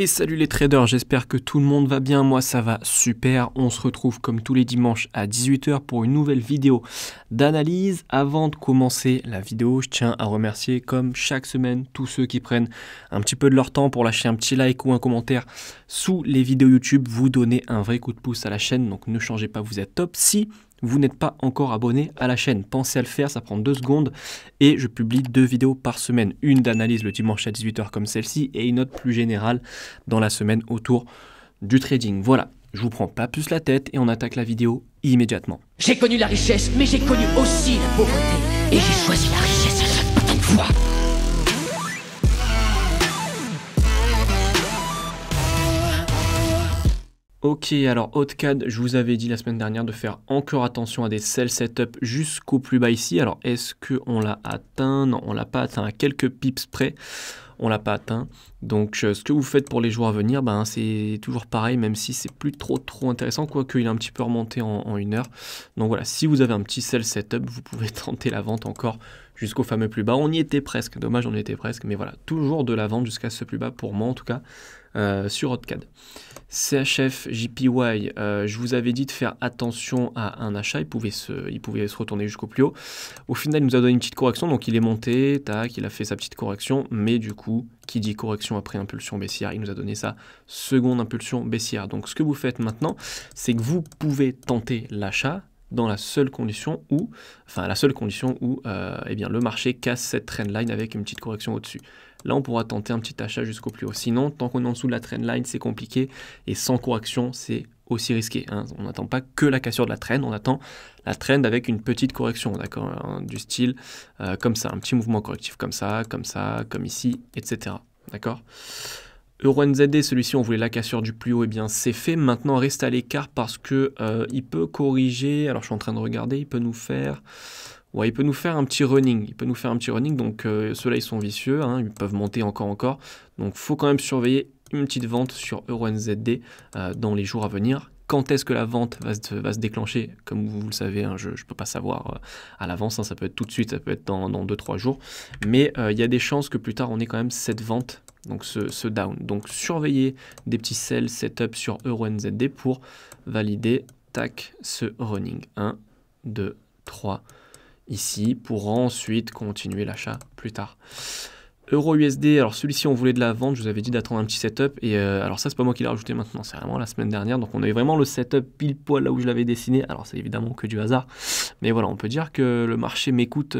Et salut les traders, j'espère que tout le monde va bien, moi ça va super. On se retrouve comme tous les dimanches à 18 h pour une nouvelle vidéo d'analyse. Avant de commencer la vidéo, je tiens à remercier comme chaque semaine tous ceux qui prennent un petit peu de leur temps pour lâcher un petit like ou un commentaire sous les vidéos YouTube. Vous donnez un vrai coup de pouce à la chaîne, donc ne changez pas, vous êtes top. Si vous n'êtes pas encore abonné à la chaîne, pensez à le faire, ça prend 2 secondes et je publie 2 vidéos par semaine. Une d'analyse le dimanche à 18 h comme celle-ci et une autre plus générale dans la semaine autour du trading. Voilà, je vous prends pas plus la tête et on attaque la vidéo immédiatement. J'ai connu la richesse, mais j'ai connu aussi la pauvreté. Et j'ai choisi la richesse à chaque putain de fois. Ok, alors Hautcad, je vous avais dit la semaine dernière de faire encore attention à des sell setup jusqu'au plus bas ici. Alors est-ce qu'on l'a atteint? Non, on l'a pas atteint à quelques pips près. On l'a pas atteint. Donc ce que vous faites pour les jours à venir, ben, c'est toujours pareil, même si c'est plus trop intéressant, quoique il a un petit peu remonté en 1 heure. Donc voilà, si vous avez un petit sell setup, vous pouvez tenter la vente encore jusqu'au fameux plus bas. On y était presque, dommage on y était presque, mais voilà, toujours de la vente jusqu'à ce plus bas pour moi en tout cas, sur Hautcad. CHF, JPY, je vous avais dit de faire attention à un achat, il pouvait se retourner jusqu'au plus haut. Au final, il nous a donné une petite correction, donc il est monté, tac, il a fait sa petite correction, mais du coup, qui dit correction après impulsion baissière, il nous a donné sa seconde impulsion baissière. Donc ce que vous faites maintenant, c'est que vous pouvez tenter l'achat dans la seule condition où, eh bien, le marché casse cette trendline avec une petite correction au-dessus. Là, on pourra tenter un petit achat jusqu'au plus haut. Sinon, tant qu'on est en dessous de la trendline, c'est compliqué. Et sans correction, c'est aussi risqué. Hein. On n'attend pas que la cassure de la trend, on attend la trend avec une petite correction, d'accord, hein, du style comme ça, un petit mouvement correctif comme ça, comme ici, etc. D'accord. EURNZD, celui-ci, on voulait la cassure du plus haut, et bien c'est fait. Maintenant, reste à l'écart parce que il peut corriger. Alors, je suis en train de regarder, il peut nous faire... Ouais, il peut nous faire un petit running. Donc ceux-là, ils sont vicieux, hein, ils peuvent monter encore. Donc, faut quand même surveiller une petite vente sur EURNZD dans les jours à venir. Quand est-ce que la vente va se déclencher? Comme vous le savez, hein, je ne peux pas savoir à l'avance, hein, ça peut être tout de suite, ça peut être dans 2-3 jours. Mais il y a des chances que plus tard, on ait quand même cette vente, donc ce down. Donc, surveillez des petits sell setup sur EURNZD pour valider, tac, ce running. 1, 2, 3, ici, pour ensuite continuer l'achat plus tard. EURUSD, alors celui-ci on voulait de la vente, je vous avais dit d'attendre un petit setup, et alors ça c'est pas moi qui l'ai rajouté maintenant, c'est vraiment la semaine dernière, donc on avait vraiment le setup pile poil là où je l'avais dessiné, alors c'est évidemment que du hasard, mais voilà, on peut dire que le marché m'écoute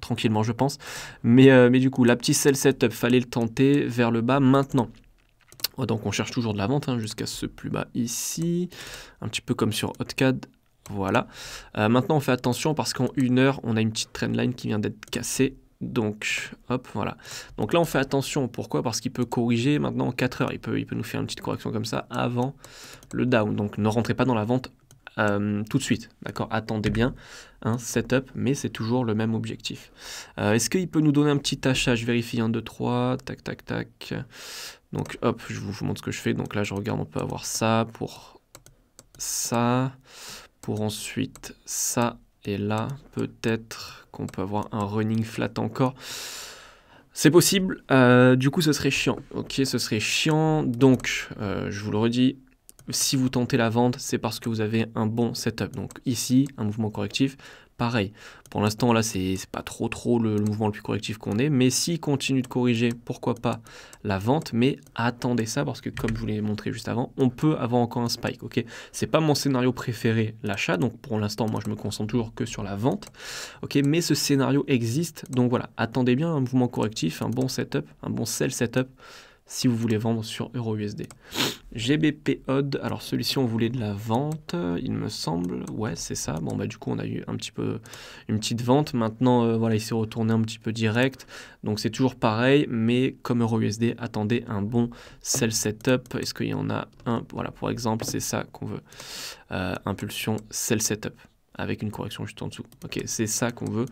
tranquillement je pense, mais du coup la petite sell setup, fallait le tenter vers le bas maintenant. Donc on cherche toujours de la vente hein, jusqu'à ce plus bas ici, un petit peu comme sur Hautcad. Voilà. Maintenant, on fait attention parce qu'en 1 heure, on a une petite trendline qui vient d'être cassée. Donc, hop, voilà. Donc là, on fait attention. Pourquoi? Parce qu'il peut corriger maintenant en 4 heures. Il peut nous faire une petite correction comme ça avant le down. Donc, ne rentrez pas dans la vente tout de suite. D'accord? Attendez bien un setup, mais c'est toujours le même objectif. Est-ce qu'il peut nous donner un petit achat? Je vérifie 1, 2, 3. Tac, tac, tac. Donc, hop, je vous montre ce que je fais. Donc là, je regarde, on peut avoir ça pour ça. Pour ensuite ça, et là, peut-être qu'on peut avoir un running flat encore. C'est possible, du coup ce serait chiant. Ok, ce serait chiant, donc je vous le redis, si vous tentez la vente, c'est parce que vous avez un bon setup. Donc ici, un mouvement correctif, pareil. Pour l'instant, là, c'est pas trop le mouvement le plus correctif qu'on ait. Mais s'il continue de corriger, pourquoi pas la vente. Mais attendez ça, parce que comme je vous l'ai montré juste avant, on peut avoir encore un spike. Ok, c'est pas mon scénario préféré, l'achat. Donc pour l'instant, moi, je me concentre toujours que sur la vente. Ok, mais ce scénario existe. Donc voilà, attendez bien un mouvement correctif, un bon setup, un bon sell setup, si vous voulez vendre sur EURUSD. GBP Odd, alors celui-ci on voulait de la vente, il me semble, ouais c'est ça, bon bah du coup on a eu un petit peu une petite vente, maintenant voilà il s'est retourné un petit peu direct, donc c'est toujours pareil, mais comme EURUSD, attendez un bon sell setup, est-ce qu'il y en a un, voilà pour exemple c'est ça qu'on veut, impulsion sell setup, avec une correction juste en dessous, ok c'est ça qu'on veut,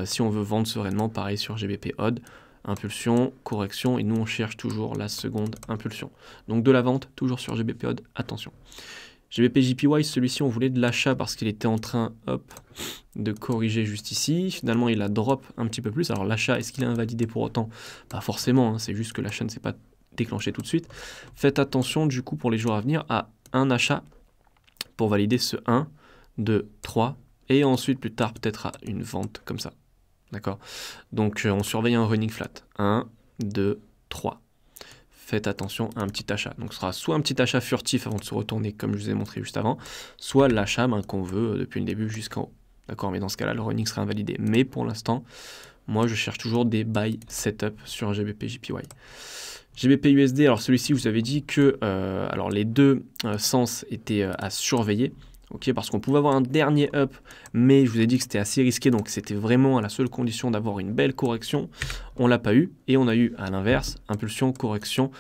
si on veut vendre sereinement, pareil sur GBP Odd, impulsion, correction, et nous on cherche toujours la seconde impulsion. Donc de la vente, toujours sur GBP Odd, attention. GBP JPY, celui-ci on voulait de l'achat parce qu'il était en train, hop, de corriger juste ici. Finalement il a drop un petit peu plus. Alors l'achat, est-ce qu'il est invalidé pour autant? Pas forcément, hein, c'est juste que la chaîne ne s'est pas déclencher tout de suite. Faites attention du coup pour les jours à venir à un achat pour valider ce 1, 2, 3 et ensuite plus tard peut-être à une vente comme ça. D'accord? Donc on surveille un running flat. 1, 2, 3. Faites attention à un petit achat. Donc ce sera soit un petit achat furtif avant de se retourner comme je vous ai montré juste avant, soit l'achat qu'on veut depuis le début jusqu'en haut. D'accord? Mais dans ce cas-là, le running sera invalidé. Mais pour l'instant, moi je cherche toujours des buy setup sur un GBP JPY. GBP USD, alors celui-ci, je vous avais dit que alors les deux sens étaient à surveiller. Okay, parce qu'on pouvait avoir un dernier up, mais je vous ai dit que c'était assez risqué, donc c'était vraiment à la seule condition d'avoir une belle correction. On l'a pas eu, et on a eu à l'inverse, impulsion, correction.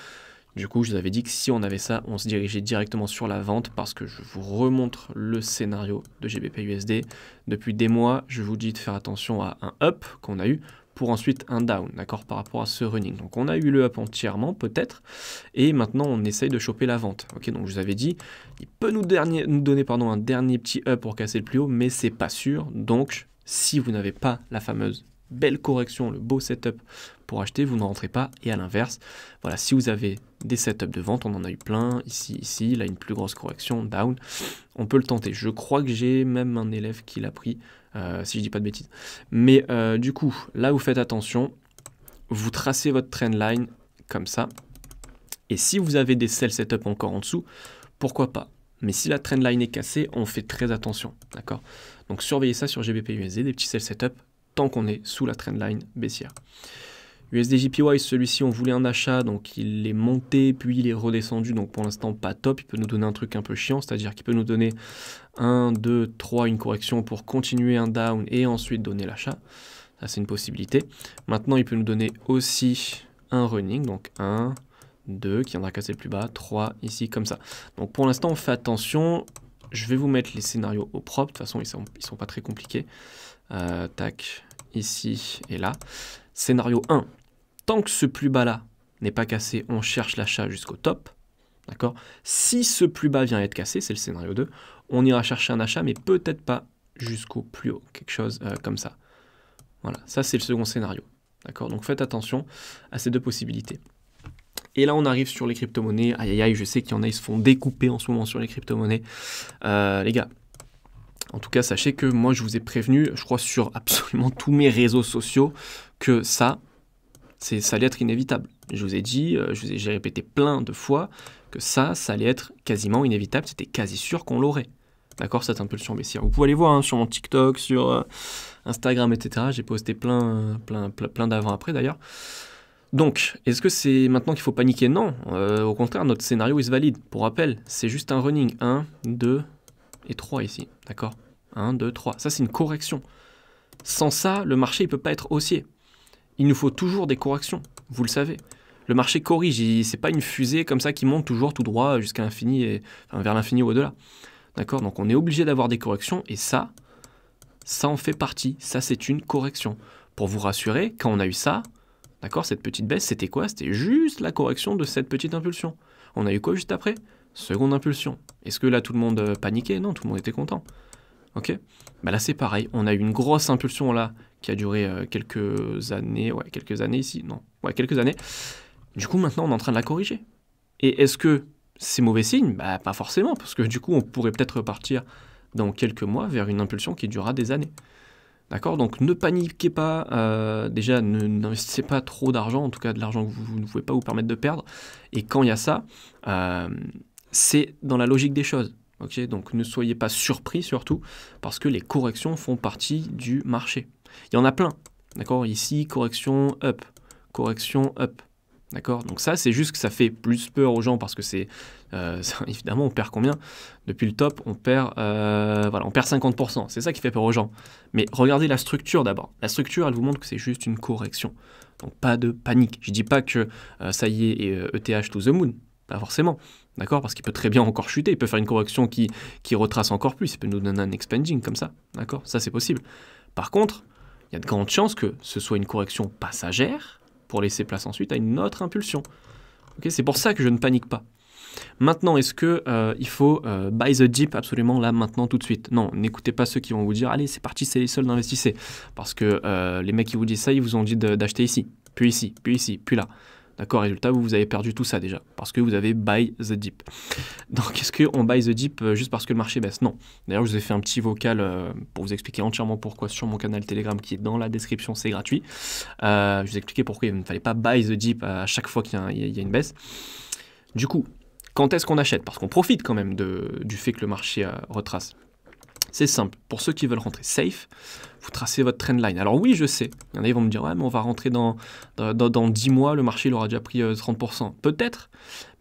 Du coup, je vous avais dit que si on avait ça, on se dirigeait directement sur la vente, parce que je vous remontre le scénario de GBP USD. Depuis des mois, je vous dis de faire attention à un up qu'on a eu, pour ensuite un down, d'accord, par rapport à ce running. Donc on a eu le up entièrement, peut-être, et maintenant on essaye de choper la vente. Ok, donc je vous avais dit, il peut nous donner un dernier petit up pour casser le plus haut, mais c'est pas sûr. Donc si vous n'avez pas la fameuse belle correction, le beau setup pour acheter, vous ne rentrez pas. Et à l'inverse, voilà, si vous avez des setups de vente, on en a eu plein, ici, là une plus grosse correction, down, on peut le tenter. Je crois que j'ai même un élève qui l'a pris, si je dis pas de bêtises. Mais du coup, là vous faites attention, vous tracez votre trendline comme ça, et si vous avez des sell setup encore en dessous, pourquoi pas. Mais si la trendline est cassée, on fait très attention, d'accord? Donc surveillez ça sur GBP USD, des petits sell setup, tant qu'on est sous la trendline baissière. USD JPY, celui-ci on voulait un achat, donc il est monté puis il est redescendu, donc pour l'instant pas top. Il peut nous donner un truc un peu chiant, c'est-à-dire qu'il peut nous donner 1, 2, 3, une correction pour continuer un down et ensuite donner l'achat. Ça c'est une possibilité. Maintenant il peut nous donner aussi un running, donc 1, 2 qui viendra casser le plus bas, 3 ici comme ça. Donc pour l'instant on fait attention. Je vais vous mettre les scénarios au propre, de toute façon ils sont pas très compliqués. Tac, ici et là. Scénario 1, tant que ce plus bas là n'est pas cassé, on cherche l'achat jusqu'au top. D'accord? Si ce plus bas vient être cassé, c'est le scénario 2, on ira chercher un achat, mais peut-être pas jusqu'au plus haut, quelque chose comme ça. Voilà, ça c'est le second scénario. D'accord? Donc faites attention à ces deux possibilités. Et là on arrive sur les crypto-monnaies. Aïe aïe aïe, je sais qu'il y en a, ils se font découper en ce moment sur les crypto-monnaies. Les gars, en tout cas, sachez que moi, je vous ai prévenu, je crois, sur absolument tous mes réseaux sociaux, que ça allait être inévitable. Je vous ai dit, j'ai répété plein de fois que ça allait être quasiment inévitable. C'était quasi sûr qu'on l'aurait. D'accord, cette impulsion baissière. Vous pouvez aller voir sur mon TikTok, sur Instagram, etc. J'ai posté plein d'avant-après d'ailleurs. Donc, est-ce que c'est maintenant qu'il faut paniquer? Non, au contraire, notre scénario est valide. Pour rappel, c'est juste un running. 1, 2 et 3 ici, d'accord? 1, 2, 3. Ça, c'est une correction. Sans ça, le marché ne peut pas être haussier. Il nous faut toujours des corrections, vous le savez. Le marché corrige, c'est pas une fusée comme ça qui monte toujours tout droit jusqu'à l'infini, vers l'infini ou au-delà. D'accord? Donc on est obligé d'avoir des corrections, et ça en fait partie. Ça, c'est une correction. Pour vous rassurer, quand on a eu ça, d'accord, cette petite baisse, c'était quoi? C'était juste la correction de cette petite impulsion. On a eu quoi juste après? Seconde impulsion. Est-ce que là, tout le monde paniquait? Non, tout le monde était content. Ok? Bah là, c'est pareil. On a eu une grosse impulsion là, qui a duré quelques années. Ouais, quelques années ici. Non, ouais, quelques années. Du coup, maintenant, on est en train de la corriger. Et est-ce que c'est mauvais signe? Bah, pas forcément, parce que du coup, on pourrait peut-être repartir dans quelques mois vers une impulsion qui durera des années. D'accord? Donc, ne paniquez pas. Déjà, n'investissez pas trop d'argent, en tout cas de l'argent que vous ne pouvez pas vous permettre de perdre. Et quand il y a ça, c'est dans la logique des choses. Okay, donc ne soyez pas surpris surtout, parce que les corrections font partie du marché. Il y en a plein. D'accord? Ici, correction up. Correction up. D'accord? Donc ça, c'est juste que ça fait plus peur aux gens, parce que c'est... évidemment, on perd combien? Depuis le top, on perd 50%. C'est ça qui fait peur aux gens. Mais regardez la structure d'abord. La structure, elle vous montre que c'est juste une correction. Donc pas de panique. Je ne dis pas que ça y est, ETH to the moon. Pas forcément. D'accord? Parce qu'il peut très bien encore chuter. Il peut faire une correction qui retrace encore plus. Il peut nous donner un expanding comme ça. D'accord? Ça, c'est possible. Par contre, il y a de grandes chances que ce soit une correction passagère pour laisser place ensuite à une autre impulsion. Okay? C'est pour ça que je ne panique pas. Maintenant, est-ce qu'il faut buy the dip absolument là, maintenant, tout de suite? Non, n'écoutez pas ceux qui vont vous dire « Allez, c'est parti, c'est les soldes, investissez ». Parce que les mecs qui vous disent ça, ils vous ont dit d'acheter ici, puis là. D'accord, résultat, vous avez perdu tout ça déjà, parce que vous avez buy the dip. Donc, est-ce qu'on buy the dip juste parce que le marché baisse? Non. D'ailleurs, je vous ai fait un petit vocal pour vous expliquer entièrement pourquoi sur mon canal Telegram qui est dans la description, c'est gratuit. Je vous ai expliqué pourquoi il ne fallait pas buy the dip à chaque fois qu'il y a une baisse. Du coup, quand est-ce qu'on achète? Parce qu'on profite quand même du fait que le marché retrace. C'est simple, pour ceux qui veulent rentrer safe, vous tracez votre trendline. Alors oui, je sais, il y en a qui vont me dire « Ouais, mais on va rentrer dans 10 mois, le marché il aura déjà pris 30%. » Peut-être,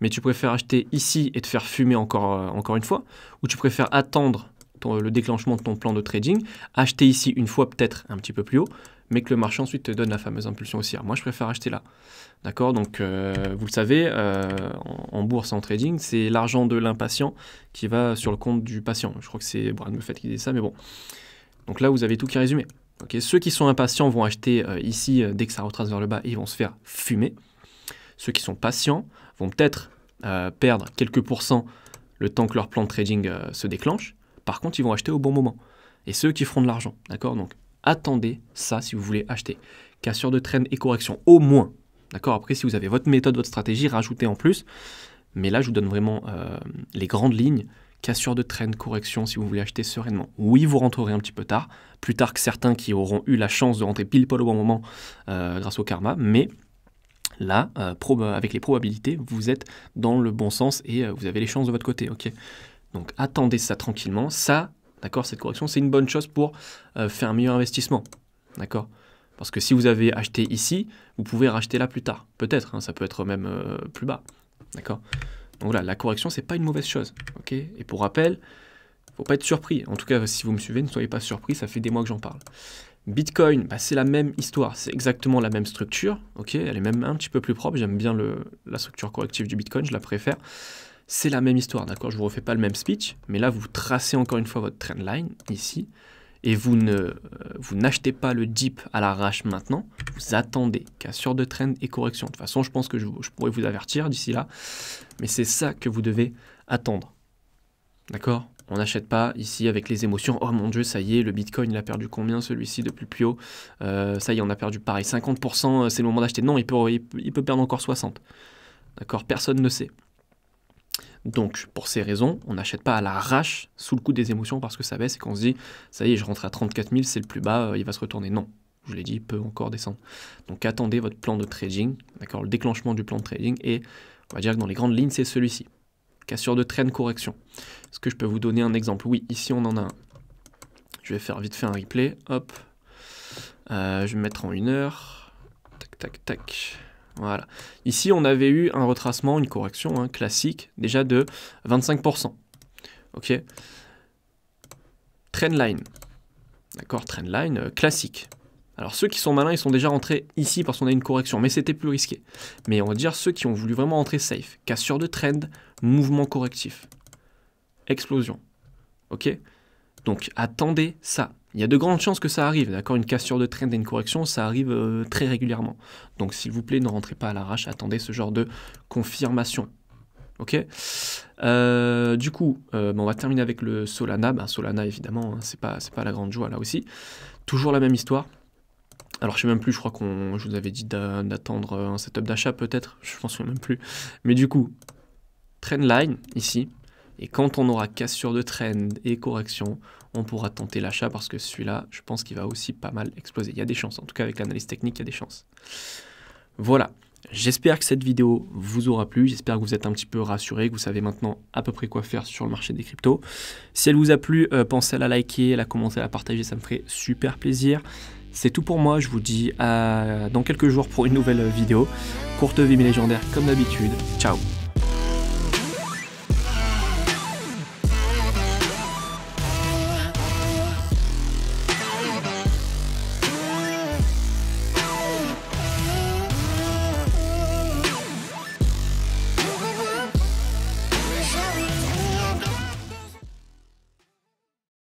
mais tu préfères acheter ici et te faire fumer encore une fois, ou tu préfères attendre le déclenchement de ton plan de trading, acheter ici une fois peut-être un petit peu plus haut, mais que le marché ensuite te donne la fameuse impulsion haussière. Moi, je préfère acheter là. D'accord? Donc, vous le savez, en bourse et en trading, c'est l'argent de l'impatient qui va sur le compte du patient. Je crois que c'est Warren Buffett qui dit ça, mais bon. Donc là, vous avez tout qui est résumé. Okay, ceux qui sont impatients vont acheter ici dès que ça retrace vers le bas et ils vont se faire fumer. Ceux qui sont patients vont peut-être perdre quelques pourcents le temps que leur plan de trading se déclenche. Par contre, ils vont acheter au bon moment. Et ceux qui feront de l'argent. D'accord? Donc, attendez ça si vous voulez acheter. Cassure de trend et correction, au moins. D'accord? Après, si vous avez votre méthode, votre stratégie, rajoutez en plus. Mais là, je vous donne vraiment les grandes lignes. Cassure de trend, correction, si vous voulez acheter sereinement. Oui, vous rentrerez un petit peu tard. Plus tard que certains qui auront eu la chance de rentrer pile poil au bon moment grâce au karma. Mais là, avec les probabilités, vous êtes dans le bon sens et vous avez les chances de votre côté. Ok? Donc, attendez ça tranquillement. Ça, d'accord, cette correction, c'est une bonne chose pour faire un meilleur investissement. D'accord? Parce que si vous avez acheté ici, vous pouvez racheter là plus tard. Peut-être, hein, ça peut être même plus bas. D'accord? Donc voilà, la correction, c'est pas une mauvaise chose. Okay? Et pour rappel, il ne faut pas être surpris. En tout cas, si vous me suivez, ne soyez pas surpris, ça fait des mois que j'en parle. Bitcoin, bah, c'est la même histoire, c'est exactement la même structure. Okay? Elle est même un petit peu plus propre. J'aime bien la structure corrective du Bitcoin, je la préfère. C'est la même histoire, d'accord? Je ne vous refais pas le même speech, mais là, vous tracez encore une fois votre trendline, ici, et vous n'achetez pas le dip à l'arrache maintenant, vous attendez, cassure de trend et correction. De toute façon, je pense que je pourrais vous avertir d'ici là, mais c'est ça que vous devez attendre, d'accord? On n'achète pas ici avec les émotions, oh mon Dieu, ça y est, le Bitcoin, il a perdu combien celui-ci depuis plus haut? Ça y est, on a perdu pareil, 50%, c'est le moment d'acheter. Non, il peut perdre encore 60%, d'accord? Personne ne sait. Donc, pour ces raisons, on n'achète pas à l'arrache sous le coup des émotions parce que ça baisse et qu'on se dit, ça y est, je rentre à 34 000, c'est le plus bas, il va se retourner. Non, je vous l'ai dit, il peut encore descendre. Donc, attendez votre plan de trading, d'accord, le déclenchement du plan de trading, et on va dire que dans les grandes lignes, c'est celui-ci. Cassure de trend, correction. Est-ce que je peux vous donner un exemple? Oui, ici, on en a un. Je vais faire vite fait un replay, hop. Je vais me mettre en 1 heure. Tac, tac, tac. Voilà. Ici, on avait eu un retracement, une correction classique, déjà de 25%. Ok. Trendline. D'accord, trendline classique. Alors, ceux qui sont malins, ils sont déjà rentrés ici parce qu'on a une correction, mais c'était plus risqué. Mais on va dire ceux qui ont voulu vraiment rentrer safe. Cassure de trend, mouvement correctif. Explosion. Ok. Donc, attendez ça. Il y a de grandes chances que ça arrive, d'accord? Une cassure de trend et une correction, ça arrive très régulièrement. Donc, s'il vous plaît, ne rentrez pas à l'arrache, attendez ce genre de confirmation. Ok? Du coup, on va terminer avec le Solana. Ben, Solana, évidemment, hein, c'est pas la grande joie là aussi. Toujours la même histoire. Alors, je sais même plus, je crois je vous avais dit d'attendre un setup d'achat peut-être, je pense même plus. Mais du coup, trendline ici. Et quand on aura cassure de trend et correction, on pourra tenter l'achat parce que celui-là, je pense qu'il va aussi pas mal exploser. Il y a des chances, en tout cas avec l'analyse technique, il y a des chances. Voilà, j'espère que cette vidéo vous aura plu, j'espère que vous êtes un petit peu rassurés, que vous savez maintenant à peu près quoi faire sur le marché des cryptos. Si elle vous a plu, pensez à la liker, à la commenter, à la partager, ça me ferait super plaisir. C'est tout pour moi, je vous dis dans quelques jours pour une nouvelle vidéo. Courte vie mais légendaire comme d'habitude, ciao.